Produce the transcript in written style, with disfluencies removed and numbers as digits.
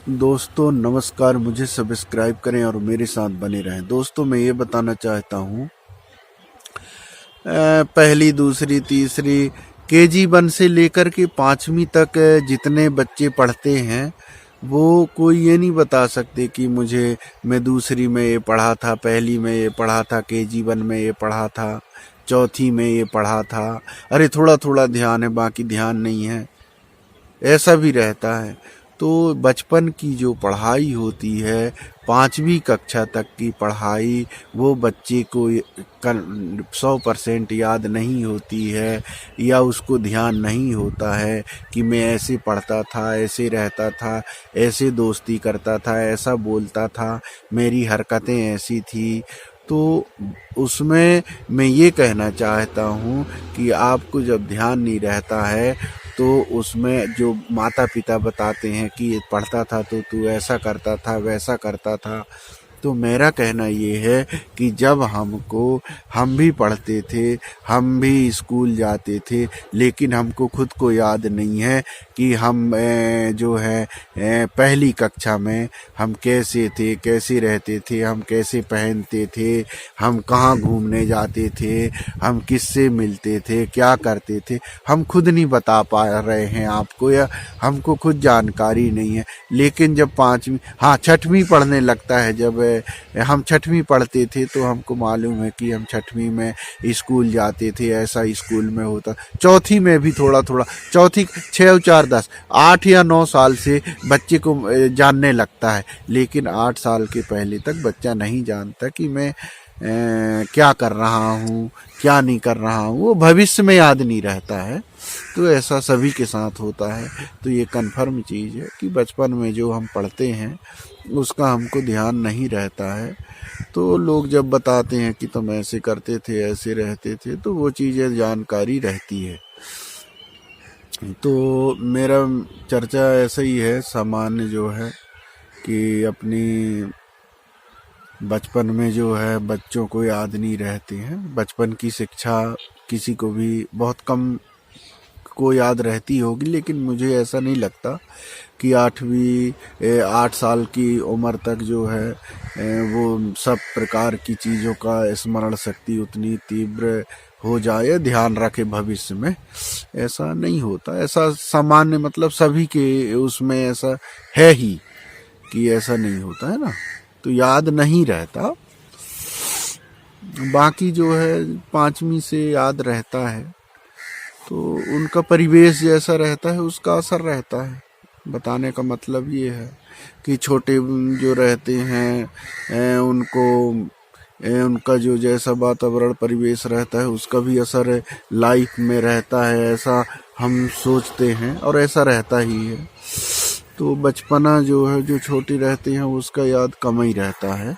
दोस्तों नमस्कार, मुझे सब्सक्राइब करें और मेरे साथ बने रहें। दोस्तों मैं ये बताना चाहता हूँ, पहली दूसरी तीसरी KG1 से लेकर के 5वीं तक जितने बच्चे पढ़ते हैं वो कोई ये नहीं बता सकते कि मैं दूसरी में ये पढ़ा था, पहली में ये पढ़ा था, KG1 में ये पढ़ा था, चौथी में ये पढ़ा था। अरे थोड़ा थोड़ा ध्यान है, बाकी ध्यान नहीं है, ऐसा भी रहता है। तो बचपन की जो पढ़ाई होती है, 5वीं कक्षा तक की पढ़ाई, वो बच्चे को 100% याद नहीं होती है, या उसको ध्यान नहीं होता है कि मैं ऐसे पढ़ता था, ऐसे रहता था, ऐसे दोस्ती करता था, ऐसा बोलता था, मेरी हरकतें ऐसी थी। तो उसमें मैं ये कहना चाहता हूँ कि आपको जब ध्यान नहीं रहता है तो उसमें जो माता पिता बताते हैं कि ये पढ़ता था तो तू ऐसा करता था, वैसा करता था, तो मेरा कहना ये है कि जब हम भी पढ़ते थे, हम भी स्कूल जाते थे, लेकिन हमको खुद को याद नहीं है कि हम जो है पहली कक्षा में हम कैसे थे, कैसे रहते थे, हम कैसे पहनते थे, हम कहाँ घूमने जाते थे, हम किससे मिलते थे, क्या करते थे, हम खुद नहीं बता पा रहे हैं आपको, या हमको खुद जानकारी नहीं है। लेकिन जब 6वीं पढ़ने लगता है, जब हम 6वीं पढ़ते थे तो हमको मालूम है कि हम 6वीं में स्कूल जाते थे, ऐसा स्कूल में होता। चौथी में भी थोड़ा थोड़ा, चौथी 6 4 10 8 या 9 साल से बच्चे को जानने लगता है, लेकिन 8 साल के पहले तक बच्चा नहीं जानता कि मैं क्या कर रहा हूँ, क्या नहीं कर रहा हूँ, वो भविष्य में याद नहीं रहता है। तो ऐसा सभी के साथ होता है। तो ये कन्फर्म चीज़ है कि बचपन में जो हम पढ़ते हैं उसका हमको ध्यान नहीं रहता है। तो लोग जब बताते हैं कि तुम ऐसे करते थे, ऐसे रहते थे, तो वो चीज़ें जानकारी रहती है। तो मेरा चर्चा ऐसा ही है, सामान्य जो है कि अपनी बचपन में जो है बच्चों को याद नहीं रहते हैं। बचपन की शिक्षा किसी को भी बहुत कम को याद रहती होगी, लेकिन मुझे ऐसा नहीं लगता कि 8 साल की उम्र तक जो है वो सब प्रकार की चीज़ों का स्मरण शक्ति उतनी तीव्र हो जाए, ध्यान रखे भविष्य में। ऐसा नहीं होता। ऐसा सामान्य मतलब सभी के उसमें ऐसा है ही कि ऐसा नहीं होता है ना, तो याद नहीं रहता। बाकी जो है 5वीं से याद रहता है, तो उनका परिवेश जैसा रहता है उसका असर रहता है। बताने का मतलब ये है कि छोटे जो रहते हैं उनका जो जैसा वातावरण परिवेश रहता है उसका भी असर लाइफ में रहता है, ऐसा हम सोचते हैं और ऐसा रहता ही है। तो बचपना जो है, जो छोटे रहते हैं उसका याद कम ही रहता है।